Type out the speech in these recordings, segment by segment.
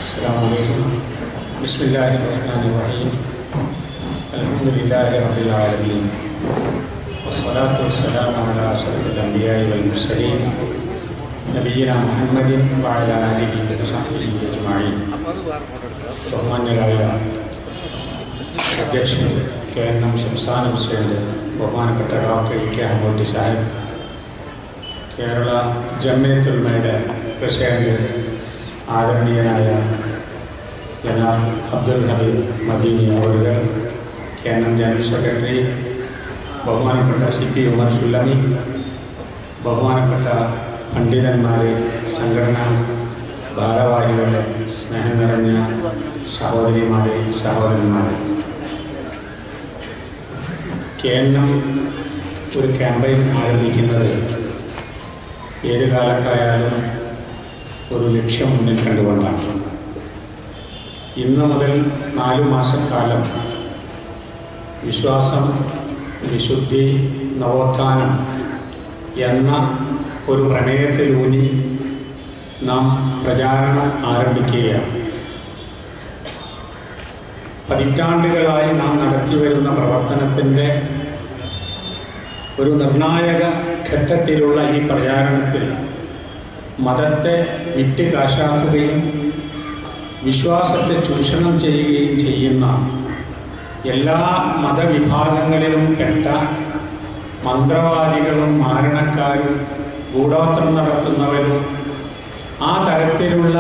Assalamualaikum. Bismillahirrahmanirrahim. Alhamdulillahi rabbil alamin. Wassalatu wassalamu ala asyrafil anbiya'i wal mursalin nabiyyina Muhammadin wa ala alihi wa sahbihi ajma'in. ബഹുമാന്യരായ അധ്യക്ഷൻ KNM സംസ്ഥാന president ബഹുമാനപ്പെട്ട doctor E.K. Ahmed Sahib, Kerala ജംഇയ്യത്തുൽ ഉലമയുടെ president ആദരണീയനായ ജനാബ് അബ്ദുൽ ഹമീദ് മദീനി അവറുകൾ, KNM ജനറൽ സെക്രട്ടറി ബഹുമാനപ്പെട്ട CP ഉമർ സുല്ലമി, ബഹുമാനപ്പെട്ട പണ്ഡിതന്മാരെ, സംഘടനാ ഭാരവാഹികളെ, സ്നേഹം നിറഞ്ഞ സഹോദരിമാരെ, സഹോദരന്മാരെ, KNM ഒരു ക്യാമ്പയിൻ ആരംഭിക്കുന്നത് ഏത് കാലത്തായാലും ഒരു ലക്ഷ്യം മുന്നിൽ കണ്ടുകൊണ്ടാണ്. ഇന്ന് മുതൽ 4 മാസക്കാലം വിശ്വാസം, വിശുദ്ധി, നവോത്ഥാനം എന്ന ഒരു പ്രമേയത്തിലൂന്നി നാം പ്രചാരണം ആരംഭിക്കുകയാണ്. പതിറ്റാണ്ടുകളായി നാം നടത്തിവരുന്ന പ്രവർത്തനത്തിൻ്റെ ഒരു നിർണായക ഘട്ടത്തിലുള്ള ഈ പ്രചാരണത്തിൽ മതത്തെ വിറ്റ് കാശാക്കുകയും വിശ്വാസത്തെ ചൂഷണം ചെയ്യുകയും ചെയ്യുന്ന എല്ലാ മതവിഭാഗങ്ങളിലും പെട്ട മന്ത്രവാദികളും മാരണക്കാരും ഗൂഢാത്രം നടത്തുന്നവരും ആ തരത്തിലുള്ള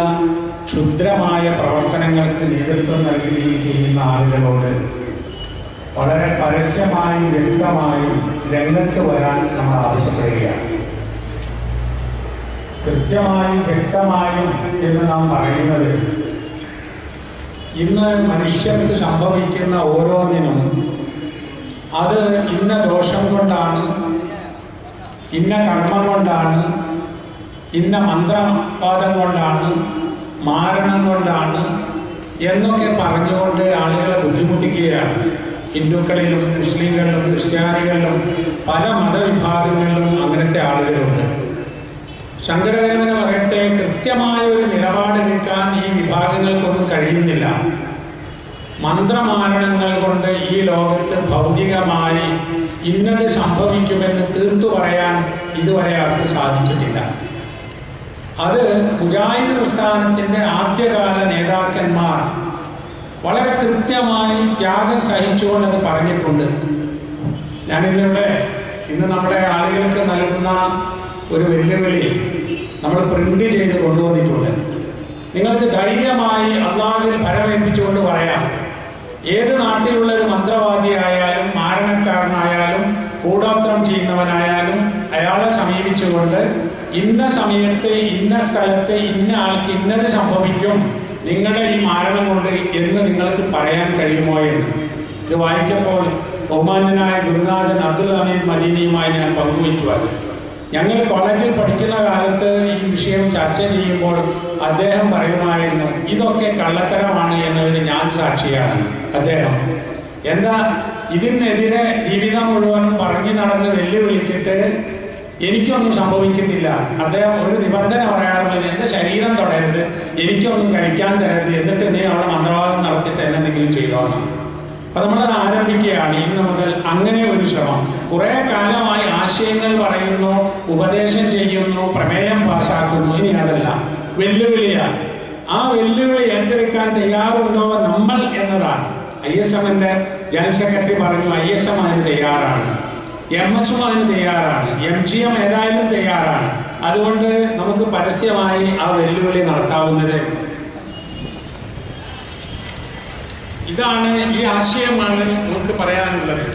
ക്ഷുദ്രമായ പ്രവർത്തനങ്ങൾക്ക് നേതൃത്വം നൽകുകയും ചെയ്യുന്ന ആളുകളോട് വളരെ പരസ്യമായും വ്യക്തമായും രംഗത്ത് വരാൻ നമ്മൾ ആവശ്യപ്പെടുകയാണ്. കൃത്യമായും വ്യക്തമായും എന്ന് നാം പറയുന്നത്, ഇന്ന് മനുഷ്യർക്ക് സംഭവിക്കുന്ന ഓരോന്നിനും അത് ഇന്ന ദോഷം കൊണ്ടാണ്, ഇന്ന കർമ്മം കൊണ്ടാണ്, ഇന്ന മന്ത്രവാദം കൊണ്ടാണ്, മാരണം കൊണ്ടാണ് എന്നൊക്കെ പറഞ്ഞുകൊണ്ട് ആളുകളെ ബുദ്ധിമുട്ടിക്കുകയാണ്. ഹിന്ദുക്കളിലും മുസ്ലിങ്ങളിലും ക്രിസ്ത്യാനികളിലും പല മതവിഭാഗങ്ങളിലും അങ്ങനത്തെ ആളുകളുണ്ട്. സംഘടകരെന്ന് പറയട്ടെ, കൃത്യമായ ഒരു നിലപാടെടുക്കാൻ ഈ വിഭാഗങ്ങൾക്കൊന്നും കഴിയുന്നില്ല. മന്ത്രമാരണങ്ങൾ കൊണ്ട് ഈ ലോകത്ത് ഭൗതികമായി ഇന്നത് സംഭവിക്കുമെന്ന് തീർത്തു പറയാൻ ഇതുവരെ അവർക്ക് സാധിച്ചിട്ടില്ല. അത് മുജാഹിദ് പ്രസ്ഥാനത്തിൻ്റെ ആദ്യകാല നേതാക്കന്മാർ വളരെ കൃത്യമായി ത്യാഗം സഹിച്ചുകൊണ്ട് അത് പറഞ്ഞിട്ടുണ്ട്. ഞാനിതിലൂടെ ഇന്ന് നമ്മുടെ ആളുകൾക്ക് നൽകുന്ന ഒരു വെല്ലുവിളി നമ്മൾ പ്രിന്റ് ചെയ്ത് കൊണ്ടുവന്നിട്ടുണ്ട്. നിങ്ങൾക്ക് ധൈര്യമായി അള്ളാഹുവിൽ ഫലമേൽപ്പിച്ചുകൊണ്ട് പറയാം, ഏത് നാട്ടിലുള്ള ഒരു മന്ത്രവാദിയായാലും മാരണക്കാരനായാലും കൂടോത്രം ചെയ്യുന്നവനായാലും അയാളെ സമീപിച്ചുകൊണ്ട് ഇന്ന സമയത്ത് ഇന്ന സ്ഥലത്ത് ഇന്ന ആൾക്ക് ഇന്നത് സംഭവിക്കും നിങ്ങളുടെ ഈ മാരണം കൊണ്ട് എന്ന് നിങ്ങൾക്ക് പറയാൻ കഴിയുമോ എന്ന്. ഇത് വായിച്ചപ്പോൾ ബഹുമാന്യനായ ഗുരുനാഥൻ അബ്ദുൽ ഹമീദ് മദീനിയുമായി ഞാൻ പങ്കുവച്ചു. അത് ഞങ്ങൾ കോളേജിൽ പഠിക്കുന്ന കാലത്ത് ഈ വിഷയം ചർച്ച ചെയ്യുമ്പോൾ അദ്ദേഹം പറയുമായിരുന്നു, ഇതൊക്കെ കള്ളത്തരമാണ് എന്നതിന് ഞാൻ സാക്ഷിയാണ്. അദ്ദേഹം എന്താ ഇതിനെതിരെ ജീവിതം മുഴുവനും പറഞ്ഞു നടന്ന് വെല്ലുവിളിച്ചിട്ട് എനിക്കൊന്നും സംഭവിച്ചിട്ടില്ല. അദ്ദേഹം ഒരു നിബന്ധന പറയാറുള്ളത്, എൻ്റെ ശരീരം തൊടരുത്, എനിക്കൊന്നും കഴിക്കാൻ തരരുത്, എന്നിട്ട് നീ അവിടെ മന്ത്രവാദം നടത്തിയിട്ട് എന്നെന്തെങ്കിലും ചെയ്തോന്ന്. അപ്പൊ നമ്മളത് ആരംഭിക്കുകയാണ് ഇന്ന് മുതൽ. അങ്ങനെ ഒരു ശ്രമം കുറെ കാലമായി ആശയങ്ങൾ പറയുന്നു, ഉപദേശം ചെയ്യുന്നു, പ്രമേയം പാസ്സാക്കുന്നു. ഇനി അതല്ല, വെല്ലുവിളിയാണ്. ആ വെല്ലുവിളി ഏറ്റെടുക്കാൻ തയ്യാറുണ്ടോ നമ്മൾ എന്നതാണ്. ISMന്റെ ജനറൽ സെക്രട്ടറി പറഞ്ഞു, ISM അതിന് തയ്യാറാണ്, MSM അതിന് തയ്യാറാണ്, MGM ഏതായാലും തയ്യാറാണ്. അതുകൊണ്ട് നമുക്ക് പരസ്യമായി ആ വെല്ലുവിളി നടത്താവുന്നത്. ഇതാണ്, ഈ ആശയമാണ് നമുക്ക് പറയാനുള്ളത്.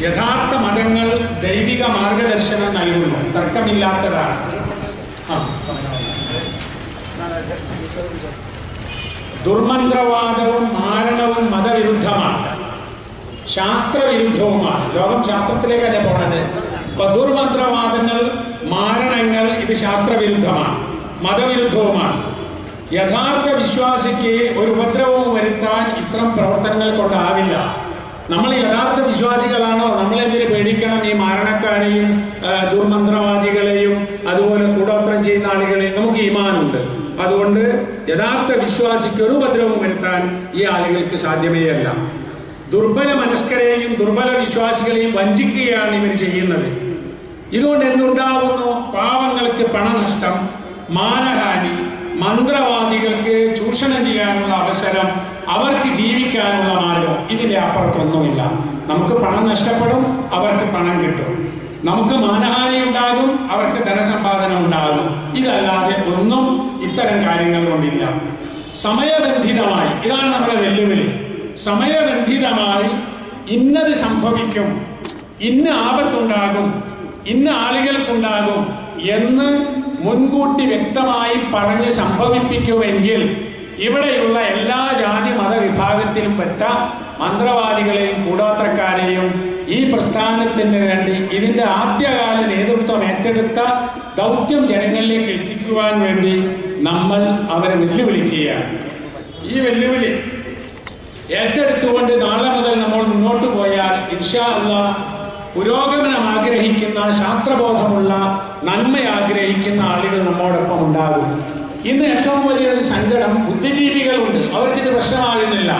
യഥാർത്ഥ മതങ്ങൾ ദൈവിക മാർഗദർശനം നൽകുന്നു, തർക്കമില്ലാത്തതാണ്. ദുർമന്ത്രവാദവും മാരണവും മതവിരുദ്ധമാണ്, ശാസ്ത്രവിരുദ്ധവുമാണ്. ലോകം ശാസ്ത്രത്തിലേക്കല്ല പോണത്. അപ്പൊ ദുർമന്ത്രവാദങ്ങൾ, മാരണങ്ങൾ ഇത് ശാസ്ത്രവിരുദ്ധമാണ്, മതവിരുദ്ധവുമാണ്. യഥാർത്ഥ വിശ്വാസിക്ക് ഒരു ഉപദ്രവവും വരുത്താൻ ഇത്തരം പ്രവർത്തനങ്ങൾ കൊണ്ടാവില്ല. നമ്മൾ യഥാർത്ഥ വിശ്വാസികളാണോ? നമ്മളെന്തിന് പേടിക്കണം ഈ മാരണക്കാരെയും ദുർമന്ത്രവാദികളെയും അതുപോലെ കൂടോത്രം ചെയ്യുന്ന ആളുകളെയും? നമുക്ക് ഈമാനുണ്ട്, അതുകൊണ്ട് യഥാർത്ഥ വിശ്വാസിക്ക് ഒരു ഉപദ്രവം വരുത്താൻ ഈ ആളുകൾക്ക് സാധ്യമേ അല്ല. ദുർബല മനസ്കരെയും ദുർബല വിശ്വാസികളെയും വഞ്ചിക്കുകയാണ് ഇവർ ചെയ്യുന്നത്. ഇതുകൊണ്ട് എന്തുണ്ടാവുന്നു? പാവങ്ങൾക്ക് പണനഷ്ടം, മാനഹാനി, മന്ത്രവാദികൾക്ക് ചൂഷണം ചെയ്യാനുള്ള അവസരം, അവർക്ക് ജീവിക്കാനുള്ള മാർഗം. ഇതിന്റെ അപ്പുറത്തൊന്നുമില്ല. നമുക്ക് പണം നഷ്ടപ്പെടും, അവർക്ക് പണം കിട്ടും. നമുക്ക് മാനഹാനി ഉണ്ടാകും, അവർക്ക് ധനസമ്പാദനം ഉണ്ടാകും. ഇതല്ലാതെ ഒന്നും ഇത്തരം കാര്യങ്ങൾ കൊണ്ടില്ല. സമയബന്ധിതമായി, ഇതാണ് നമ്മുടെ വെല്ലുവിളി. സമയബന്ധിതമായി ഇന്നത് സംഭവിക്കും, ഇന്ന ആപത്തുണ്ടാകും, ഇന്ന ആളുകൾക്കുണ്ടാകും എന്ന് മുൻകൂട്ടി വ്യക്തമായി പറഞ്ഞ് സംഭവിപ്പിക്കുമെങ്കിൽ ഇവിടെയുള്ള എല്ലാ ജാതി മത വിഭാഗത്തിലും പെട്ട മന്ത്രവാദികളെയും കൂടോത്രക്കാരെയും ഈ പ്രസ്ഥാനത്തിന് വേണ്ടി ഇതിന്റെ ആദ്യകാല നേതൃത്വം ഏറ്റെടുത്ത ദൗത്യം ജനങ്ങളിലേക്ക് എത്തിക്കുവാൻ വേണ്ടി നമ്മൾ അവരെ വെല്ലുവിളിക്കുകയാണ്. ഈ വെല്ലുവിളി ഏറ്റെടുത്തുകൊണ്ട് നാളെ മുതൽ നമ്മൾ മുന്നോട്ട് പോയാൽ ഇൻഷാ അല്ലാഹ് പുരോഗമനം ആഗ്രഹിക്കുന്ന, ശാസ്ത്രബോധമുള്ള, നന്മ ആഗ്രഹിക്കുന്ന ആളുകൾ നമ്മോടൊപ്പം ഉണ്ടാകും. ഇന്ന് ഏറ്റവും വലിയൊരു സങ്കടം, ബുദ്ധിജീവികളുണ്ട്, അവർക്കിത് പ്രശ്നമാകുന്നില്ല.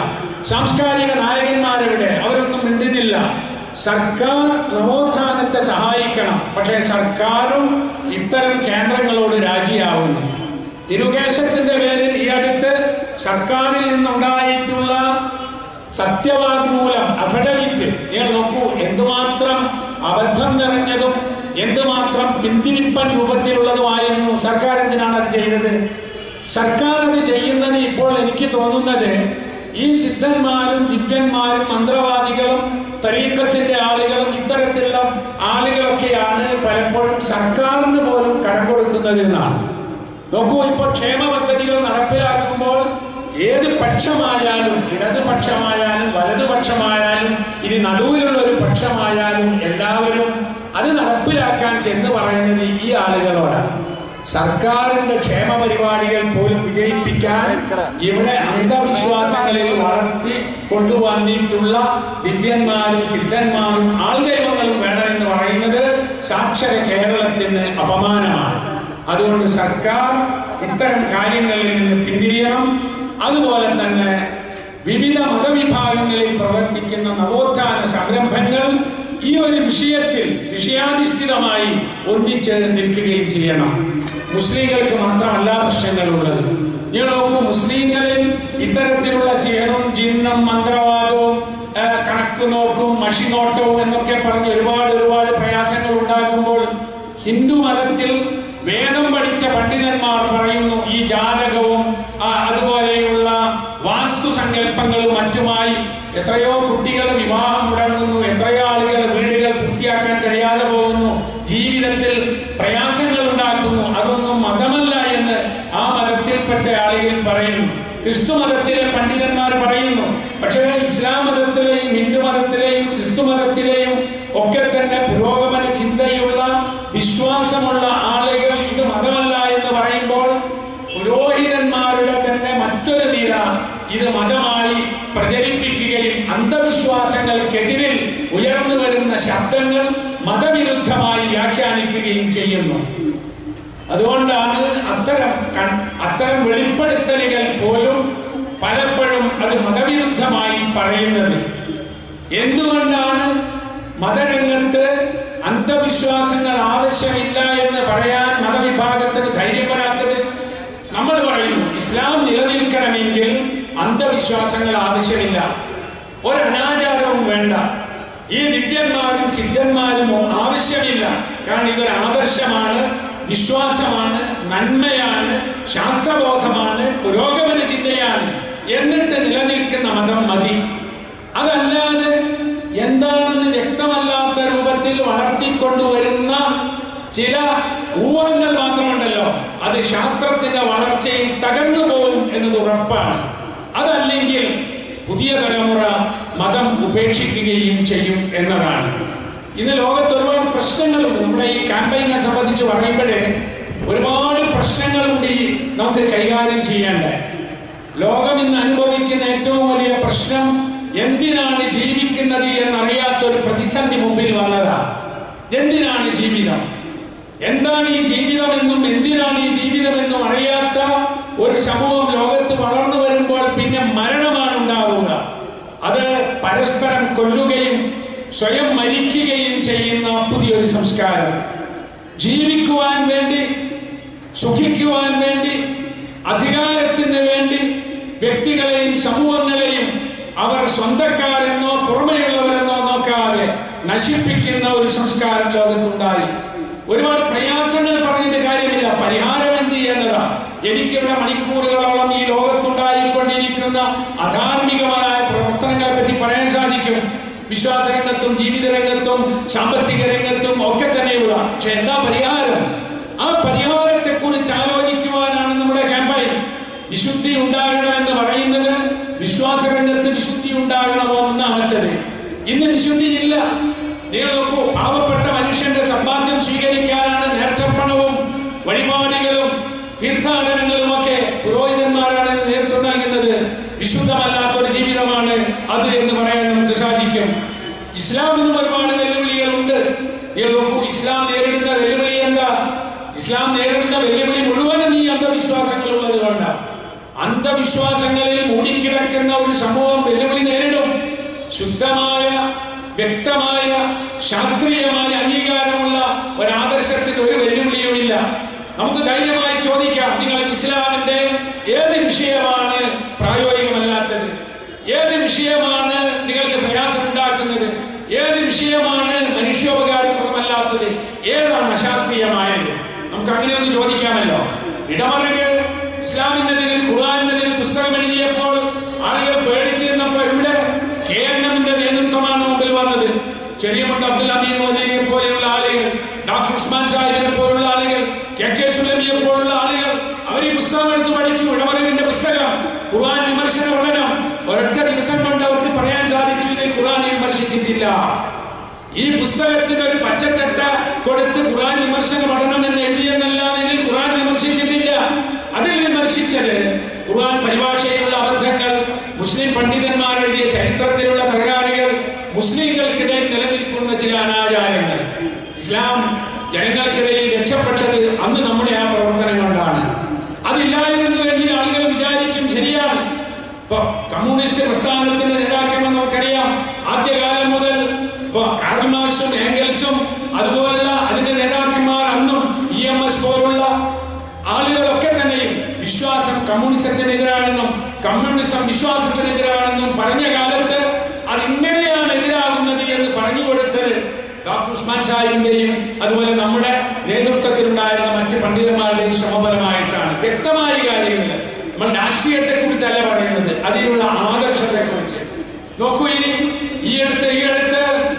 സാംസ്കാരിക നായകന്മാരെവിടെ? അവരൊന്നും മിണ്ടുന്നില്ല. സർക്കാർ നവോത്ഥാനത്തെ സഹായിക്കണം, പക്ഷേ സർക്കാരും ഇത്തരം കേന്ദ്രങ്ങളോട് രാജിയാവുന്നു. തിരുകേശത്തിന്റെ പേരിൽ ഈ അടുത്ത് സർക്കാരിൽ നിന്നുണ്ടായിട്ടുള്ള സത്യവാങ്മൂലം, അഫിഡവിറ്റ്, നിങ്ങൾ നോക്കൂ, എന്തുമാത്രം അബദ്ധം നിറഞ്ഞതും എന്തുമാത്രം പിന്തിരിപ്പൻ രൂപത്തിലുള്ളതുമായിരുന്നു. സർക്കാർ എന്തിനാണ് അത് ചെയ്തത്? സർക്കാർ അത് ചെയ്യുന്നത് ഇപ്പോൾ എനിക്ക് തോന്നുന്നത് ഈ സിദ്ധന്മാരും ദിവ്യന്മാരും മന്ത്രവാദികളും തരീഖത്തിന്റെ ആളുകളും ഇത്തരത്തിലുള്ള ആളുകളൊക്കെയാണ് പലപ്പോഴും സർക്കാരിന് പോലും കടം കൊടുക്കുന്നത് എന്നാണ്. നോക്കൂ, ഇപ്പോൾ ക്ഷേമ പദ്ധതികൾ നടപ്പിലാക്കുമ്പോൾ ഏത് പക്ഷമായാലും, ഇടതുപക്ഷമായാലും വലതുപക്ഷമായാലും ഇനി നടുവിലുള്ള ഒരു പക്ഷമായാലും എല്ലാവരും അത് നടപ്പിലാക്കാൻ ചെന്ന് പറയുന്നത് ഈ ആളുകളോടാണ്. സർക്കാരിന്റെ ക്ഷേമ പരിപാടികൾ പോലും വിജയിപ്പിക്കാൻ ഇവിടെ അന്ധവിശ്വാസങ്ങളിൽ വളർത്തി കൊണ്ടുവന്നിട്ടുള്ള ദിവ്യന്മാരും സിദ്ധന്മാരും ആൾദൈവങ്ങളും വേണമെന്ന് പറയുന്നത് സാക്ഷര കേരളത്തിന് അപമാനമാണ്. അതുകൊണ്ട് സർക്കാർ ഇത്തരം കാര്യങ്ങളിൽ നിന്ന് പിന്തിരിയണം. അതുപോലെ തന്നെ വിവിധ മതവിഭാഗങ്ങളിൽ പ്രവർത്തിക്കുന്ന നവോത്ഥാന സംരംഭങ്ങൾ ഈ ഒരു വിഷയത്തിൽ വിഷയാധിഷ്ഠിതമായി ഒന്നിച്ചേർന്ന് നിൽക്കുകയും ചെയ്യണം. മുസ്ലിങ്ങൾക്ക് മാത്രമല്ല പ്രശ്നങ്ങളുള്ളത്. നിങ്ങൾ നോക്കൂ, മുസ്ലിങ്ങളിൽ ഇത്തരത്തിലുള്ള സിഹറും ജിന്നും മന്ത്രവാദവും കണക്ക് നോക്കും മഷിനോട്ടവും എന്നൊക്കെ പറഞ്ഞ് ഒരുപാട് പ്രയാസങ്ങൾ ഉണ്ടാകുമ്പോൾ ഹിന്ദു മതത്തിൽ വേദം പഠിച്ച പണ്ഡിതന്മാർ പറയുന്നു ഈ ജാതകവും അതുപോലെയുള്ള വാസ്തുസങ്കല്പങ്ങളും മറ്റുമായി എത്രയോ കുട്ടികൾ വിവാഹം മുടങ്ങുന്നു, എത്രയോ ആളുകൾ വീടുകൾ പൂർത്തിയാക്കാൻ കഴിയാതെ പോകുന്നു, ജീവിതത്തിൽ പ്രയാസങ്ങൾ ഉണ്ടാക്കുന്നു. അതൊന്നും മതമല്ല എന്ന് ആ മതത്തിൽപ്പെട്ട ആളുകൾ പറയുന്നു. ക്രിസ്തു മതത്തിലെ പണ്ഡിതന്മാർ പറയുന്നു. പക്ഷേ ഇസ്ലാം മതത്തിലെയും ഹിന്ദു മതത്തിലെയും ക്രിസ്തു മതത്തിലെയും ഒക്കെ തന്നെ പുരോഗമന ചിന്തയുള്ള വിശ്വാസമുള്ള ആളുകൾ ഇത് മതമല്ല എന്ന് പറയുമ്പോൾ പുരോഹിതന്മാരുടെ തന്നെ മറ്റൊരു നിര ഇത് മതമായി പ്രചരിപ്പിക്കുകയും അന്ധവിശ്വാസങ്ങൾക്കെതിരിൽ ഉയർന്നു വരുന്ന ശബ്ദങ്ങൾ മതവിരുദ്ധമായി വ്യാഖ്യാനിക്കുകയും ചെയ്യുന്നു. അതുകൊണ്ടാണ് അത്തരം വെളിപ്പെടുത്തലുകൾ പോലും പലപ്പോഴും അത് മതവിരുദ്ധമായി പറയുന്നത്. എന്തുകൊണ്ടാണ് മതരംഗത്ത് അന്ധവിശ്വാസങ്ങൾ ആവശ്യമില്ല എന്ന് പറയാൻ മതവിഭാഗത്തിന് ധൈര്യം വരാത്തത്? നമ്മൾ പറയുന്നു ഇസ്ലാം നിലനിൽക്കണമെങ്കിൽ അന്ധവിശ്വാസങ്ങൾ ആവശ്യമില്ല, ഒരു അനാചാരവും വേണ്ട, ഈ ദിവ്യന്മാരും സിദ്ധന്മാരും ആവശ്യമില്ല. കാരണം ഇതൊരു ആദർശമാണ്, വിശ്വാസമാണ്, നന്മയാണ്, ശാസ്ത്രബോധമാണ്, പുരോഗമന ചിന്തയാണ്. എന്നിട്ട് നിലനിൽക്കുന്ന മതം മതി. അതല്ലാതെ എന്താണെന്ന് വ്യക്തമല്ലാത്ത രൂപത്തിൽ വളർത്തിക്കൊണ്ടുവരുന്ന ചില ഊഹങ്ങൾ മാത്രമുണ്ടല്ലോ, അത് ശാസ്ത്രത്തിന്റെ വളർച്ചയിൽ തകർന്നു പോകും എന്നത് ഉറപ്പാണ്. അതല്ലെങ്കിൽ പുതിയ തലമുറ മതം ഉപേക്ഷിക്കുകയും ചെയ്യും എന്നതാണ്. ഇത് ലോകത്ത് ഒരുപാട് പ്രശ്നങ്ങളുണ്ട്. നമ്മുടെ ഈ ക്യാമ്പയിനെ സംബന്ധിച്ച് പറയുമ്പോഴേ ഒരുപാട് പ്രശ്നങ്ങളുണ്ട് ഈ നമുക്ക് കൈകാര്യം ചെയ്യേണ്ടത്. ലോകം ഇന്ന് അനുഭവിക്കുന്ന ഏറ്റവും വലിയ പ്രശ്നം എന്തിനാണ് ജീവിക്കുന്നത് എന്നറിയാത്തൊരു പ്രതിസന്ധി മുമ്പിൽ വന്നതാണ്. എന്തിനാണ് ജീവിതം, എന്താണ് ഈ ജീവിതമെന്നും എന്തിനാണ് ഈ ജീവിതമെന്നും അറിയാത്ത ഒരു സമൂഹം ലോകത്ത് വളർന്നു വരുമ്പോൾ പിന്നെ മരണമാണ് ഉണ്ടാവുക. അത് പരസ്പരം കൊല്ലുകയും സ്വയം മരിക്കുകയും ചെയ്യുന്ന പുതിയൊരു സംസ്കാരം. ജീവിക്കുവാൻ വേണ്ടി, സുഖിക്കുവാൻ വേണ്ടി, അധികാരത്തിന് വേണ്ടി വ്യക്തികളെയും സമൂഹങ്ങളെയും അവർ സ്വന്തക്കാരെന്നോ പുറമെയുള്ളവരെന്നോ നോക്കാതെ നശിപ്പിക്കുന്ന ഒരു സംസ്കാരം ലോകത്തുണ്ടായി. ഒരുപാട് പ്രയാസങ്ങൾ പറഞ്ഞിട്ട് കാര്യമില്ല. പരിഹാരം എന്ത് ചെയ്യുന്നതാ? എനിക്കിവിടെ മണിക്കൂറുകളോളം ഈ ലോകത്തുണ്ടായിക്കൊണ്ടിരിക്കുന്ന അധാർമികമായ പ്രവർത്തനങ്ങളെ പറ്റി പറയാൻ സാധിക്കും. വിശ്വാസ രംഗത്തും ജീവിത രംഗത്തും സാമ്പത്തിക രംഗത്തും ഒക്കെ തന്നെയുള്ള. പക്ഷെ എന്താ പരിഹാരം? ആ പരിഹാരത്തെ കുറിച്ച് ആലോചിക്കുവാനാണ് നമ്മുടെ ക്യാമ്പയിൻ. വിശുദ്ധി ഉണ്ടാകണമെന്ന് പറയുന്നത് വിശ്വാസ രംഗത്ത് വിശുദ്ധി ഉണ്ടാകണമോ ഒന്നാമത്തത്. ഇന്ന് വിശുദ്ധി ഇല്ല. നിങ്ങൾ നോക്കൂ, പാവപ്പെട്ട മനുഷ്യന്റെ സമ്പാദ്യം സ്വീകരിക്കാനാണ് നേർച്ചപ്പണവും വഴിപാടുകളും തീർത്ഥാടനങ്ങളും ഒക്കെ പുരോഹിതന്മാരാണ് നേതൃത്വം നൽകുന്നത്. വിശുദ്ധമല്ലാത്തൊരു ജീവിതമാണ് അത് എന്ന് പറയാൻ നമുക്ക് സാധിക്കും. ഇസ്ലാമിനും ഒരുപാട് വെല്ലുവിളികളുണ്ട്. നിങ്ങൾ നോക്കൂ, ഇസ്ലാം നേരിടുന്ന വെല്ലുവിളി എന്താ? ഇസ്ലാം നേരിടുന്ന വെല്ലുവിളി മുഴുവനും ഈ അന്ധവിശ്വാസങ്ങൾ ഉള്ളത് കൊണ്ടാണ്. അന്ധവിശ്വാസങ്ങളിൽ മൂടിക്കിടക്കുന്ന ഒരു സമൂഹം വെല്ലുവിളി നേരിടും. ശുദ്ധമായ, വ്യക്തമായ, ശാസ്ത്രീയമായ അംഗീകാരമുള്ള ഒരാദർശത്തിന് ഒരു വെല്ലുവിളിയുമില്ല. നമുക്ക് ധൈര്യമായി ചോദിക്കാം, നിങ്ങൾ ഇസ്ലാമിന്റെ ഏത് വിഷയമാണ് പ്രായോഗികമല്ലാത്തത്? ഏത് വിഷയമാണ് നിങ്ങൾക്ക് പ്രയാസം ഉണ്ടാക്കുന്നത്? ഏത് വിഷയമാണ് മനുഷ്യോപകാരപ്രദമല്ലാത്തത്? ഏതാണ് അശാസ്ത്രീയമായത്? നമുക്ക് അങ്ങനെയൊന്ന് ചോദിക്കാമല്ലോ. ഇടമറുകൾ ഇസ്ലാമിനെതിരിൽ, ഖുർആനെതിരിൽ പുസ്തകം എഴുതിയപ്പോൾ ആളുകൾ പേടിച്ചു നിന്നപ്പോൾ ഇവിടെ KNMന്റെ നേതൃത്വമാണ് മുമ്പിൽ വന്നത്. ചെറിയമുണ്ട് അബ്ദുൽ ഹമീദ് മോദിയെ പോലെയുള്ള ആളുകൾ, ഡോക്ടർ ഉസ്മാൻ സാഹിബിനെ പോലുള്ള ആളുകൾ, KK സുലൈമിയെ പോലുള്ള ആളുകൾ അവർ ഈ പുസ്തകം എടുത്ത് പഠിച്ചു. ഇടമറുകിന്റെ പുസ്തകം ഖുർആൻ വിമർശന പഠനം. ഒരൊറ്റ ദിവസം കൊണ്ട് അവർക്ക് പറയാൻ സാധിച്ചു, ഇത് ഖുർആൻ വിമർശിച്ചിട്ടില്ല. ഈ പുസ്തകത്തിന് ഒരു പച്ചച്ചട്ട കൊടുത്ത് ഖുർആൻ വിമർശന പഠനം എന്ന് എഴുതിയെന്നല്ലാതെ ഇതിൽ ഖുർആൻ വിമർശിച്ചിട്ടില്ല. അതിൽ വിമർശിച്ചത് ഖുർആൻ പരിഭാഷയിലുള്ള അബദ്ധങ്ങൾ, മുസ്ലിം പണ്ഡിതന്മാർ എഴുതിയ ചരിത്രത്തിലുള്ള തകരാറുകൾ, മുസ്ലിങ്ങൾക്കിടയിൽ നിലനിൽക്കുന്ന ചില അനാചാരങ്ങൾ. ഇസ്ലാം ജനങ്ങൾക്കിടയിൽ രക്ഷപ്പെട്ടത് അന്ന് നമ്മുടെ ആ പ്രവർത്തനം കൊണ്ടാണ്. അതില്ലായിരുന്നുവെങ്കിൽ ആളുകൾ വിചാരിക്കും ശരിയാണ്. ഇപ്പൊ കമ്മ്യൂണിസ്റ്റ് പ്രസ്ഥാനത്തിന്റെ നേതാക്കളെന്ന് നമുക്കറിയാം. ആദ്യകാലം മുതൽ ഇപ്പൊ കാർൽ മാർക്സും ഏംഗൽസും അതുപോലുള്ള അതിന്റെ നേതാക്കന്മാർ അന്നും EMS പോലുള്ള ആളുകളൊക്കെ തന്നെയും വിശ്വാസം കമ്മ്യൂണിസത്തിനെതിരാണെന്നും കമ്മ്യൂണിസം വിശ്വാസത്തിനെതിരാണെന്നും പറഞ്ഞ കാലത്ത് അത് ഇങ്ങനെയാണ് എതിരാകുന്നത് എന്ന് പറഞ്ഞു കൊടുത്തത് ഡോക്ടർ ഉസ്മാൻ സാഹിബിന്റെയും അതുപോലെ നമ്മുടെ നേതൃത്വത്തിലുണ്ടായിരുന്ന മറ്റ് പണ്ഡിതന്മാരുടെയും ശ്രമപരമായിട്ടാണ്. വ്യക്തമായ കാര്യങ്ങൾ. നമ്മൾ രാഷ്ട്രീയത്തെ കുറിച്ചല്ല പറയുന്നത്, അതിലുള്ള ആദർശത്തെ കുറിച്ച്. നോക്കൂ, ഇനി ഈ അടുത്ത്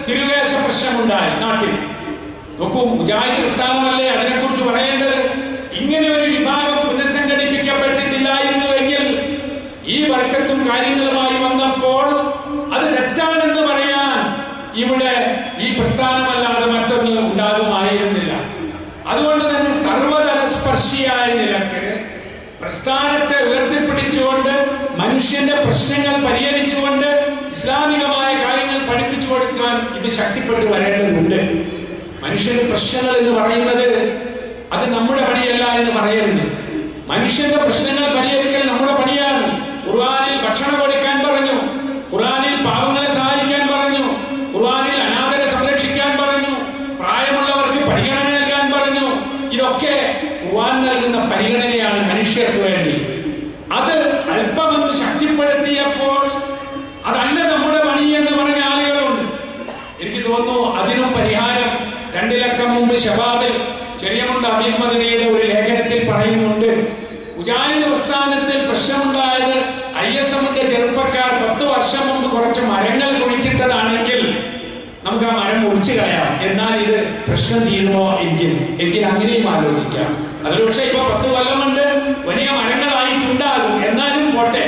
തിരുവേശ പ്രശ്നമുണ്ടായി നാട്ടിൽ. നോക്കൂ, മുജാഹിദ് പ്രസ്ഥാനമല്ലേ അതിനെക്കുറിച്ച് പറയേണ്ടത്. ഇങ്ങനെ ഒരു വിഭാഗം പുനഃസംഘടിപ്പിക്കപ്പെട്ടിട്ടില്ലായിരുന്നുവെങ്കിൽ ഈ വർക്കത്തും കാര്യങ്ങളുമായി വന്നപ്പോൾ അത് തെറ്റാണെന്ന് പറയാൻ ഇവിടെ ഈ പ്രസ്ഥാനമല്ലാതെ മറ്റൊന്ന് ഉണ്ടാകുമായിരുന്നില്ല. അതുകൊണ്ട് തന്നെ സർവതലസ്പർശിയായ നിലക്ക് പ്രസ്ഥാനത്തെ ഉയർത്തിപ്പിടിച്ചുകൊണ്ട് മനുഷ്യന്റെ പ്രശ്നങ്ങൾ പരിഹരിച്ചുകൊണ്ട് ഇസ്ലാമികമായ കാര്യങ്ങൾ പഠിപ്പിച്ചു കൊടുക്കാൻ ഇത് ശക്തിപ്പെട്ടു വരേണ്ടതുണ്ട്. മനുഷ്യന്റെ പ്രശ്നങ്ങൾ എന്ന് പറയുന്നത് അത് നമ്മുടെ പണിയല്ല എന്ന് പറയരുത്. മനുഷ്യന്റെ പ്രശ്നങ്ങൾ പരിഹരിക്കൽ നമ്മുടെ പണിയാണ്. ഖുർആനിൽ ഭക്ഷണം കൊടുക്കാൻ പറഞ്ഞു, ഖുർആനിൽ പാവങ്ങളെ സഹായിക്കാൻ പറഞ്ഞു, ഖുർആനിൽ അനാഥരെ സംരക്ഷിക്കാൻ പറഞ്ഞു, പ്രായമുള്ളവർക്ക് പരിഗണന നൽകാൻ പറഞ്ഞു. ഇതൊക്കെ ഖുർആൻ നൽകുന്ന പരിഗണനയാണ് മനുഷ്യർക്ക് വേണ്ടി. അത് അല്പമെന്ന് ശക്തിപ്പെടുത്തിയപ്പോൾ അതല്ല നമ്മുടെ പണി എന്ന് പറഞ്ഞ ആളുകളുണ്ട്. എനിക്ക് തോന്നുന്നു അതിനും പരിഹാരം 2 ലക്കം മുമ്പ് ശബാബിൽ ചെറിയമുണ്ട് അമീർ മദനിയുടെ ഒരു ലേഖനത്തിൽ പറയുന്നുണ്ട്. മുജാഹിദ് പ്രസ്ഥാനത്തിൽ പ്രശ്നമുണ്ടായത് ISMന്റെ ചെറുപ്പക്കാർ 10 വർഷം മുമ്പ് കുറച്ച് മരങ്ങൾ കുഴിച്ചിട്ടതാണെങ്കിൽ നമുക്ക് ആ മരം മുറിച്ചു കളയാം, എന്നാൽ ഇത് പ്രശ്നം തീരുമോ എങ്കിൽ അങ്ങനെയും ആലോചിക്കാം. അതിൽ പക്ഷേ ഇപ്പൊ 10 കൊല്ലം കൊണ്ട് വലിയ മരങ്ങളായിട്ടുണ്ടാകും. എന്നാലും പോട്ടെ,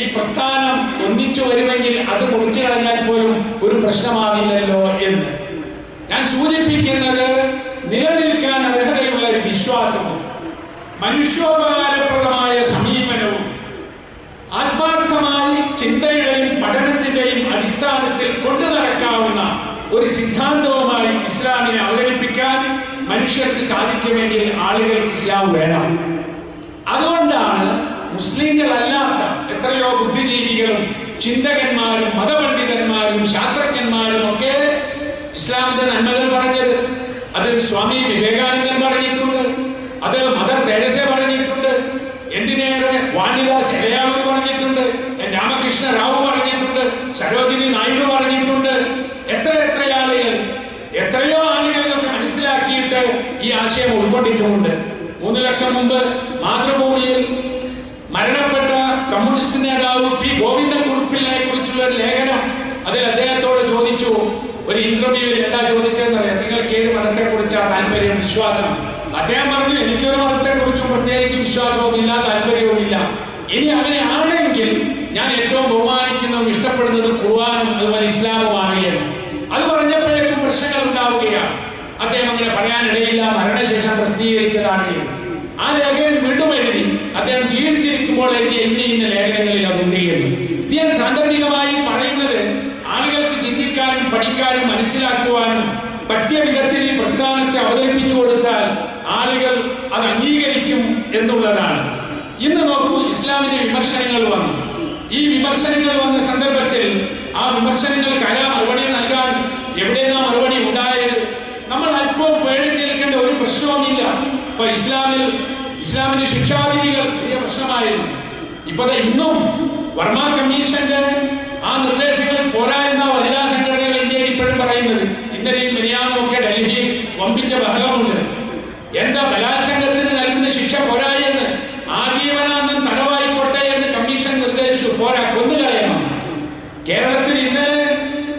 ഈ പ്രസ്ഥാനം ഒന്നിച്ചു വരുമെങ്കിൽ അത് മുറിച്ചു കളഞ്ഞാൽ പോലും ഒരു പ്രശ്നമാവില്ലല്ലോ എന്ന് ഞാൻ സൂചിപ്പിക്കുന്നത്, നിലനിൽക്കാൻ അർഹതയുള്ള ഒരു വിശ്വാസവും മനുഷ്യോപകാരപ്രദമായ സമീപനവും ആത്മാർത്ഥമായി ചിന്തയുടെയും പഠനത്തിന്റെയും അടിസ്ഥാനത്തിൽ കൊണ്ടു നടക്കാവുന്ന ഒരു സിദ്ധാന്തവുമായി ഇസ്ലാമിനെ അവതരിപ്പിക്കാൻ മനുഷ്യർക്ക് സാധിക്കുമെങ്കിൽ ആളുകൾക്ക് ഇസ്ലാം വേണം. അതുകൊണ്ടാണ് ചിന്തകന്മാരും മതപണ്ഡിതന്മാരും ശാസ്ത്രജ്ഞന്മാരും ഒക്കെ ഇസ്ലാമിന്റെ നന്മകൾ പറഞ്ഞത്. അത് സ്വാമി വിവേകാനന്ദൻ പറഞ്ഞിട്ടുണ്ട്, അത് മദർ തെരേസ പറഞ്ഞിട്ടുണ്ട്, എന്തിനേറെ വാണിദാസ് എലയാവൂർ പറഞ്ഞിട്ടുണ്ട്, രാമകൃഷ്ണ റാവു പറഞ്ഞിട്ടുണ്ട്, സരോജിനി നായിഡു പറഞ്ഞിട്ടുണ്ട്. എത്രയോ ആളുകൾ ഇതൊക്കെ മനസ്സിലാക്കിയിട്ട് ഈ ആശയം ഉൾക്കൊണ്ടിട്ടുമുണ്ട്. 3 ലക്ഷം മുമ്പ് മാതൃഭൂമിയിൽ മരണപ്പെട്ട കമ്മ്യൂണിസ്റ്റ് നേതാവ് പി ഗോവിന്ദൻകുറുപ്പിലിനെ കുറിച്ചുള്ള ഒരു ലേഖനം, അതിൽ അദ്ദേഹത്തോട് ചോദിച്ചു, ഒരു ഇന്റർവ്യൂവിൽ എന്താ ചോദിച്ചതെന്ന് അറിയാം, നിങ്ങൾക്ക് ഏത് മതത്തെ കുറിച്ചാണ് താല്പര്യം, വിശ്വാസം? അദ്ദേഹം പറഞ്ഞു, എനിക്കൊരു മതത്തെ കുറിച്ചും പ്രത്യേകിച്ച് വിശ്വാസവും ഇല്ല, താല്പര്യവും ഇല്ല. ഇനി അങ്ങനെ ആണെങ്കിൽ ഞാൻ ഏറ്റവും ബഹുമാനിക്കുന്നതും ഇഷ്ടപ്പെടുന്നതും ഖുർആനും അതുപോലെ ഇസ്ലാമുമാണ് എന്ന്. അത് പറഞ്ഞപ്പോഴേക്കും പ്രശ്നങ്ങൾ ഉണ്ടാവുകയാണ്. അദ്ദേഹം അങ്ങനെ പറയാനിടയില്ല, മരണശേഷം പ്രസിദ്ധീകരിച്ചതാണ്. ആ ലേഖനം വീണ്ടും എഴുതി, അദ്ദേഹം ജീവിച്ചിരിക്കുമ്പോൾ എഴുതിയ ഇന്ന ലേഖനങ്ങളിൽ അതുണ്ട് എന്ന്. ഞാൻ സാന്ദർഭികമായി പറയുന്നത്, ആളുകൾക്ക് ചിന്തിക്കാനും പഠിക്കാനും മനസ്സിലാക്കുവാനും പറ്റിയ വിധത്തിൽ ഈ പ്രസ്ഥാനത്തെ അവതരിപ്പിച്ചു കൊടുത്താൽ ആളുകൾ അത് അംഗീകരിക്കും എന്നുള്ളതാണ്. ഇന്ന് നോക്കൂ, ഇസ്ലാമിന്റെ വിമർശനങ്ങൾ വന്നു. ഈ വിമർശനങ്ങൾ വന്ന സന്ദർഭത്തിൽ ആ വിമർശനങ്ങൾക്ക് ആരാ മറുപടി നൽകാൻ, എവിടെയാ മറുപടി ഉണ്ടായത്? നമ്മൾ അല്പവും പേടിച്ചേൽക്കേണ്ട ഒരു പ്രശ്നവുമില്ല. ഇപ്പൊ ഇസ്ലാമിന്റെ ശിക്ഷാവിധികൾ വലിയ പ്രശ്നമായിരുന്നു. ഇപ്പൊ ഇന്നും വർമ്മ കമ്മീഷന്റെ ആ നിർദ്ദേശങ്ങൾ പോരാ എന്ന വനിതാ സംഘടനകൾ ഇന്ത്യയിൽ ഇപ്പോഴും പറയുന്നത്. ഇന്നലെയും മിനിയാന്നും ഒക്കെ ഡൽഹിയിൽ വമ്പിച്ച ബഹളമുണ്ട്. എന്താ ബലാത്സംഗത്തിന് നൽകുന്ന ശിക്ഷ പോരാ എന്ന്, ആജീവനാന്തം തടവായിക്കോട്ടെ എന്ന് കമ്മീഷൻ നിർദ്ദേശിച്ചു. പോരാ, കൊന്നുകളയണം. കേരളത്തിൽ ഇന്നലെ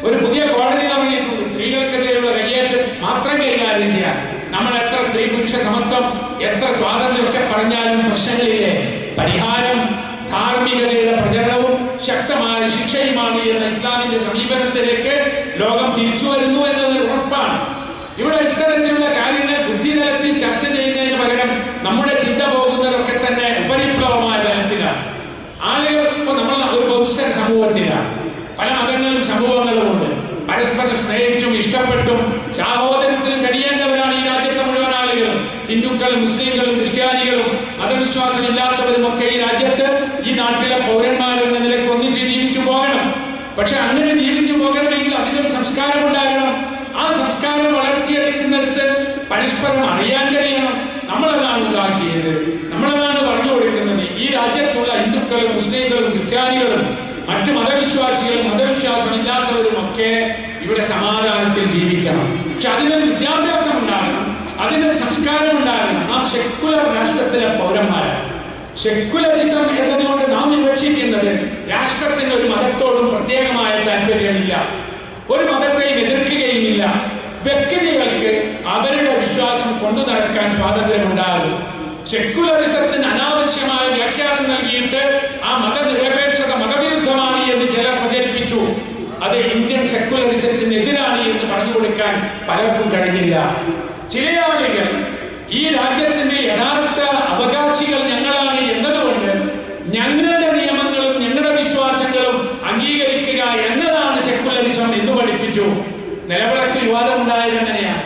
ഒരു പുതിയ കോടതി തുടങ്ങിയിട്ടുണ്ട്. സ്ത്രീകൾക്കെതിരെയുള്ള കയ്യേറ്റം മാത്രം കൈകാര്യം ചെയ്യാൻ. നമ്മൾ എത്ര സ്ത്രീ പുരുഷ സമത്വം, എത്ര സ്വാതന്ത്ര്യമൊക്കെ പറഞ്ഞാലും പ്രശ്നങ്ങളില്ലേ? പരിഹാരം ധാർമ്മികതയുടെ പ്രചരണവും ശക്തമായ ശിക്ഷയുമാണ് എന്ന ഇസ്ലാമിന്റെ സമീപനത്തിലേക്ക് ലോകം തിരിച്ചു വരുന്നു എന്നത് ഉറപ്പാണ്. ഇവിടെ ഇത്തരത്തിലുള്ള കാര്യങ്ങൾ ബുദ്ധിതലത്തിൽ ചർച്ച ചെയ്യുന്നതിന് പകരം നമ്മുടെ ചിന്ത പോകുന്നതൊക്കെ തന്നെ ഉപരിപ്ലവമായ തലത്തിലാണ്. ആളുകൾ ഇപ്പൊ നമ്മൾ ഒരു ബൗദ്ധ സമൂഹത്തിലാണ്. പല മതങ്ങളും സമൂഹങ്ങളും ഉണ്ട്. പരസ്പരം സ്നേഹിച്ചും ഇഷ്ടപ്പെട്ടും സഹോദരത്തിൽ കഴിയേണ്ടവരാണ് ഈ രാജ്യത്തെ മുഴുവൻ ആളുകളും. ഹിന്ദുക്കളും മുസ്ലിങ്ങളും ക്രിസ്ത്യാനികളും മതവിശ്വാസമില്ലാത്തവരും ഒക്കെ ഈ രാജ്യത്ത്, ഈ നാട്ടിലെ പൗരന്മാരെന്ന നിലയ്ക്ക് ഒന്നിച്ച് ജീവിച്ചു പോകണം. പക്ഷെ അങ്ങനെ ജീവിച്ചു പോകണമെങ്കിൽ അതിനൊരു സംസ്കാരം ഉണ്ടാകണം. ആ സംസ്കാരം വളർത്തിയെടുക്കുന്നിടത്ത് പരസ്പരം അറിയാൻ കഴിയണം. നമ്മളതാണ് ഉണ്ടാക്കിയത്, നമ്മളതാണ് പറഞ്ഞു കൊടുക്കുന്നത്. ഈ രാജ്യത്തുള്ള ഹിന്ദുക്കളും മുസ്ലിങ്ങളും ക്രിസ്ത്യാനികളും മറ്റു മതവിശ്വാസികളും മതവിശ്വാസമില്ലാത്തവരും ഒക്കെ ഇവിടെ സമാധാനത്തിൽ ജീവിക്കണം. പക്ഷെ അതിനൊരു വിദ്യാഭ്യാസം ഉണ്ടാകണം, അതിനൊരു സംസ്കാരം ഉണ്ടാകണം. നാം സെക്കുലർ രാഷ്ട്രത്തിലെ പൗരന്മാരാണ്. സെക്കുലറിസം എന്നതുകൊണ്ട് നാം വിവക്ഷിക്കുന്നത് രാഷ്ട്രത്തിന് ഒരു മതത്തോടും പ്രത്യേകമായ താല്പര്യമില്ല, ഒരു മതത്തെയും എതിർക്കുകയുമില്ല. വ്യക്തികൾക്ക് അവരുടെ വിശ്വാസം കൊണ്ടു നടക്കാൻ സ്വാതന്ത്ര്യമുണ്ടാകും. സെക്കുലറിസത്തിന് അനാവശ്യമായ വ്യാഖ്യാനം നൽകിയിട്ട് ആ മതനിരപേക്ഷത മതവിരുദ്ധമാണ് എന്ന് ചിലർ പ്രചരിപ്പിച്ചു. അത് ഇന്ത്യൻ സെക്കുലറിസത്തിനെതിരാണ് എന്ന് പറഞ്ഞു കൊടുക്കാൻ പലർക്കും കഴിഞ്ഞില്ല. ചില ആളുകൾ ഈ രാജ്യത്തിന്റെ യഥാർത്ഥ അവകാശികൾ ഞങ്ങളാണ് എന്നതുകൊണ്ട് ഞങ്ങളുടെ നിയമങ്ങളും ഞങ്ങളുടെ വിശ്വാസങ്ങളും അംഗീകരിക്കുക എന്നതാണ് സെക്കുലറിസം എന്ന് പഠിപ്പിച്ചു. നിലവിളക്ക് വിവാദം ഉണ്ടായത് എങ്ങനെയാണ്?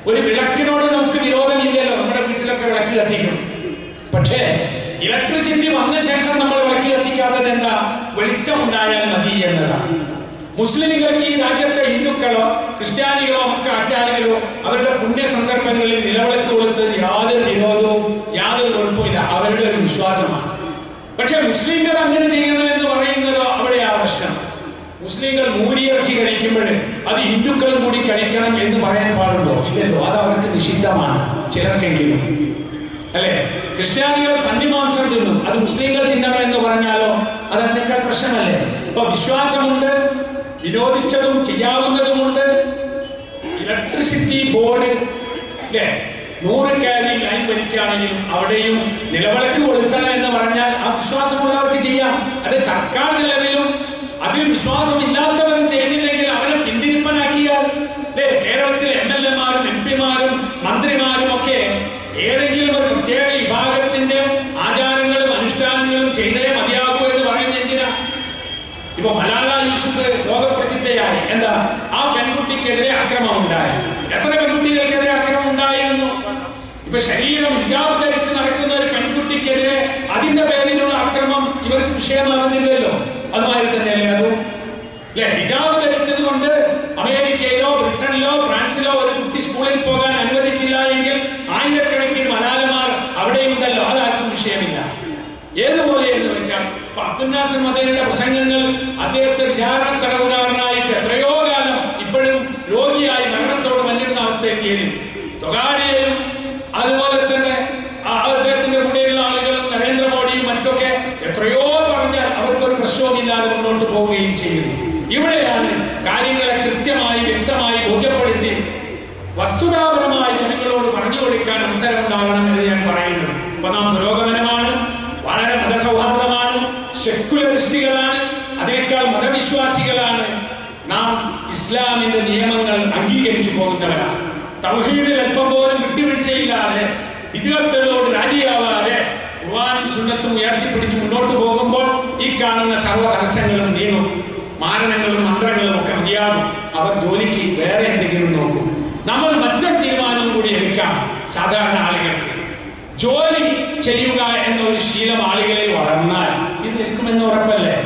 ഒരു വിളക്കിനോട് നമുക്ക് വിരോധമില്ലല്ലോ, നമ്മുടെ വീട്ടിലൊക്കെ വിളക്ക് കത്തിക്കും. പക്ഷേ ഇലക്ട്രിസിറ്റി വന്ന ശേഷം നമ്മൾ വിളക്ക് കത്തിക്കാത്തത് എന്താ? വെളിച്ചം ഉണ്ടായാൽ മതി എന്നതാണ്. മുസ്ലിമുകൾക്ക് ഈ രാജ്യത്തെ ഹിന്ദുക്കളോ ക്രിസ്ത്യാനികളോ ആചാര്യങ്ങളോ അവരുടെ പുണ്യ സന്ദർഭങ്ങളിൽ നിലവിളക്ക് കൊടുത്ത് യാതൊരു വിരോധവും യാതൊരു കുഴപ്പമില്ല, അവരുടെ ഒരു വിശ്വാസമാണ്. പക്ഷെ മുസ്ലിംകൾ അങ്ങനെ ചെയ്യണമെന്ന് പറയുന്നതോ അവിടെയാ പ്രശ്നം. മുസ്ലിംകൾ മൂരിയിറച്ചി കഴിക്കുമ്പോൾ അത് ഹിന്ദുക്കളും കൂടി കഴിക്കണം എന്ന് പറയാൻ പാടുണ്ടോ? ഇല്ലല്ലോ, അത് അവർക്ക് നിഷിദ്ധമാണ് ചിലർക്കെങ്കിലും, അല്ലെ? ക്രിസ്ത്യാനികൾ പന്നിമാംസം തിന്നും, അത് മുസ്ലിംകൾ തിന്നണം എന്ന് പറഞ്ഞാലോ അത് അതിനേക്കാൾ പ്രശ്നമല്ലേ? അപ്പൊ വിശ്വാസമുണ്ട്, വിരോധിച്ചതും ചെയ്യാവുന്നതുമുണ്ട്. ഇലക്ട്രിസിറ്റി ബോർഡ് അല്ലേ 100 kV ലൈൻ വലിക്കുകയാണെങ്കിലും അവിടെയും നിലവിളക്ക് കൊളുത്തണം എന്ന് പറഞ്ഞാൽ ആ വിശ്വാസമുള്ളവർക്ക് ചെയ്യാം. അത് സർക്കാർ നിലവിലും അതിൽ വിശ്വാസമില്ലാത്തവരും ചെയ്തില്ലെങ്കിൽ അവരെ പിന്തിരിപ്പനാക്കിയാൽ കേരളത്തിലെ MLA-മാരും MP-മാരും മന്ത്രിമാരും ഒക്കെ ഏതെങ്കിലും ഒരു പ്രത്യേക വിഭാഗത്തിന്റെ ആചാരങ്ങളും അനുഷ്ഠാനങ്ങളും ചെയ്തേ മതിയാകൂ എന്ന് പറയുന്നത് എന്തിനാ? ഇപ്പൊ മലാല യൂസുഫ് ലോകപ്രസിദ്ധയായി. എന്താ? ആ പെൺകുട്ടിക്കെതിരെ അക്രമം ഉണ്ടായി. എത്ര പെൺകുട്ടികൾക്കെതിരെ അക്രമം ഉണ്ടായിരുന്നു? ഇപ്പൊ ശരീരം ഹിജാബ് ധരിച്ച് നടക്കുന്ന ഒരു പെൺകുട്ടിക്കെതിരെ അതിന്റെ പേരിലുള്ള അക്രമം ഇവർക്ക് വിഷയമാകുന്നില്ലല്ലോ. അതുമാതിരി തന്നെയല്ലേ അതും? അല്ലെ, ഹിജാബ് ധരിച്ചത് കൊണ്ട് അമേരിക്കയിലോ ബ്രിട്ടനിലോ ഫ്രാൻസിലോ ഒരു കുട്ടി സ്കൂളിൽ പോകാൻ അനുവദിക്കില്ല എങ്കിൽ ആയിരക്കണക്കിന് മലാലമാർ അവിടെയുണ്ടല്ലോ, അതാർക്കും വിഷയമില്ല. ഏതുപോലെ എന്ന് വെച്ചാൽ അബ്ദുൽ നാസർ മദനിയുടെ പ്രസംഗങ്ങൾ അദ്ദേഹത്തെ വിചാരണ തടവുകാരനായിട്ട് എത്രയോ കാലം ഇപ്പോഴും രോഗിയായി മരണത്തോട് മല്ലിടുന്ന അവസ്ഥയെത്തിയതിന് തൊഗാഡിയയും അതുപോലെ തന്നെ അദ്ദേഹത്തിന്റെ കൂടെയുള്ള ആളുകളും നരേന്ദ്രമോദിയും മറ്റൊക്കെ എത്രയോ പറഞ്ഞാൽ അവർക്കൊരു പ്രശ്നവുമില്ലാതെ മുന്നോട്ട് പോവുകയും ചെയ്യുന്നു. ഇവിടെയാണ് കാര്യങ്ങളെ കൃത്യമായി വ്യക്തമായി ബോധ്യപ്പെടുത്തി വസ്തുതാപരമായി ജനങ്ങളോട് പറഞ്ഞു കൊടുക്കാൻ അവസരം ഉണ്ടാകണം എന്ന് ഞാൻ പറയുന്നത്. ഇപ്പൊ നാം പുരോഗമനമാണ്, വളരെ മതസൗഹാർദ്ദമാണ്, സെക്യുലറിസ്റ്റുകളാണ്, അതിനേക്കാൾ മതവിശ്വാസികളാണ്. നാം ഇസ്ലാമിന്റെ നിയമങ്ങൾ അംഗീകരിച്ചു പോകുന്നവരാണ്. തൗഹീദിൽ അല്പം പോലും വിട്ടുവീഴ്ചയില്ലാതെ വിദ്യാർത്ഥികളോട് രാജിയാവാതെ ഖുർആനും സുന്നത്തും ഉയർത്തിപ്പിടിച്ച് മുന്നോട്ട് പോകുമ്പോൾ ഈ കാണുന്ന സർവ്വ തടസ്സങ്ങളും നീങ്ങും. മാരണങ്ങളും മന്ത്രങ്ങളും ഒക്കെ മതിയാകും. അവർ ജോലിക്ക് വേറെ എന്തെങ്കിലും നോക്കും. നമ്മൾ മറ്റൊരു തീരുമാനവും കൂടി എടുക്കാം. സാധാരണ ആളുകൾക്ക് ജോലി ചെയ്യുക എന്നൊരു ശീലം ആളുകളിൽ വളർന്നാൽ ഇത് നിൽക്കുമെന്ന് ഉറപ്പല്ലേ?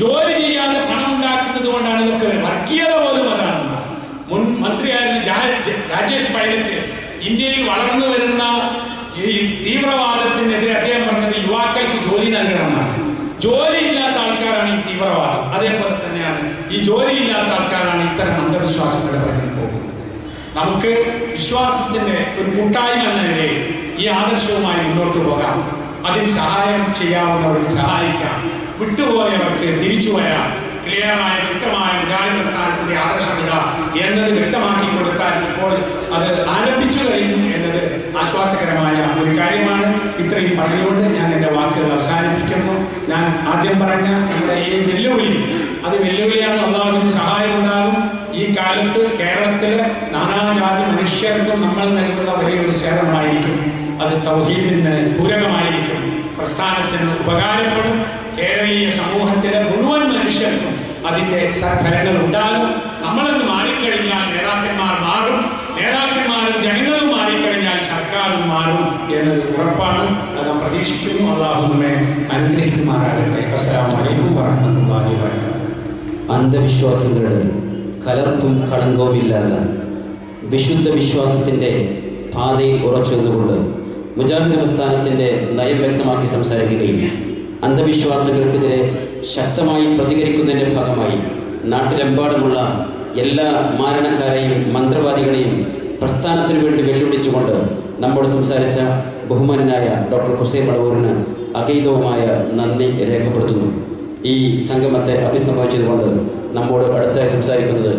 ജോലി ചെയ്യാതെ പണം ഉണ്ടാക്കുന്നത് കൊണ്ടാണ് ഇതൊക്കെ. വർഗീയത പോലും അതാണ്. മുൻ മന്ത്രിയായിരുന്ന രാജേഷ് പൈലറ്റ് ഇന്ത്യയിൽ വളർന്നു വരുന്ന ഈ തീവ്രവാദത്തിനെതിരെ അദ്ദേഹം പറഞ്ഞത് യുവാക്കൾക്ക് ജോലി നൽകണമെന്നാണ്. ജോലി ഇല്ലാത്ത ആൾക്കാരാണ് ഈ തീവ്രവാദം. അതേപോലെ തന്നെയാണ് ഈ ജോലി ഇല്ലാത്ത ആൾക്കാരാണ് ഇത്തരം അന്ധവിശ്വാസങ്ങളുടെ പിറകിൽ പോകുന്നത്. നമുക്ക് വിശ്വാസത്തിന്റെ ഒരു കൂട്ടായ്മ എന്ന നിലയിൽ ഈ ആദർശവുമായി മുന്നോട്ട് പോകാം. അതിന് സഹായം ചെയ്യാവുന്നവർക്ക് സഹായിക്കാം. വിട്ടുപോയവർക്ക് തിരിച്ചു വരാം. ക്ലിയറായ വ്യക്തമായ മുജാഹിദ് പ്രസ്ഥാനത്തിന്റെ ആദർശമിത എന്നത് വ്യക്തമാക്കി കൊടുത്താൽ ഇപ്പോൾ അത് ആരംഭിച്ചു കഴിഞ്ഞു എന്നത് ആശ്വാസകരമായ ഒരു കാര്യമാണ്. ഇത്രയും പറഞ്ഞുകൊണ്ട് ഞാൻ എൻ്റെ വാക്കുകൾ അവസാനിപ്പിക്കുന്നു. ഞാൻ ആദ്യം പറഞ്ഞ നമ്മുടെ ഈ വെല്ലുവിളി, അത് വെല്ലുവിളിയാണ്. അള്ളാഹുവിന് സഹായം ഉണ്ടാകും. ഈ കാലത്ത് കേരളത്തിലെ നാനാജാതി മനുഷ്യർക്കും നമ്മൾ നൽകുന്ന വലിയൊരു സേവനമായിരിക്കും. അത് തൗഹീദിന് പൂരകമായിരിക്കും, പ്രസ്ഥാനത്തിന് ഉപകാരപ്പെടും. കേരളീയ സമൂഹത്തിലെ മുഴുവൻ മനുഷ്യർക്കും അതിന്റെ സൽഫലങ്ങൾ ഉണ്ടാകും. നമ്മളെന്ന് മാറിക്കഴിഞ്ഞാൽ നേതാക്കന്മാർ മാറും, നേതാക്കന്മാരും ജനങ്ങളും മാറിക്കഴിഞ്ഞാൽ സർക്കാരും മാറും എന്നത് ഉറപ്പാണ്. അത് നാം പ്രതീക്ഷിക്കുന്നു. അല്ലാഹു നമ്മെ അനുഗ്രഹിക്കുമാറാകട്ടെ. അസ്സലാമു അലൈക്കും വറഹ്മത്തുള്ളാഹി വബറകാതുഹു. അന്ധവിശ്വാസങ്ങളുടെ കലർപ്പും കളങ്കവുമില്ലാത്ത വിശുദ്ധ വിശ്വാസത്തിന്റെ പാതയിൽ ഉറച്ചു നിന്നുകൊണ്ട് മുജാഹിദ് പ്രസ്ഥാനത്തിന്റെ നയം വ്യക്തമാക്കി സംസാരിക്കുകയും അന്ധവിശ്വാസങ്ങൾക്കെതിരെ ശക്തമായി പ്രതികരിക്കുന്നതിൻ്റെ ഭാഗമായി നാട്ടിലെമ്പാടുമുള്ള എല്ലാ മാരണക്കാരെയും മന്ത്രവാദികളെയും പ്രസ്ഥാനത്തിനു വേണ്ടി വെല്ലുവിളിച്ചുകൊണ്ട് നമ്മോട് സംസാരിച്ച ബഹുമാനനായ ഡോക്ടർ ഹുസൈൻ മടവൂരിന് അഗൈതവുമായ നന്ദി രേഖപ്പെടുത്തുന്നു. ഈ സംഗമത്തെ അഭിസംബോധിച്ചുകൊണ്ട് നമ്മോട് അടുത്തായി സംസാരിക്കുന്നത്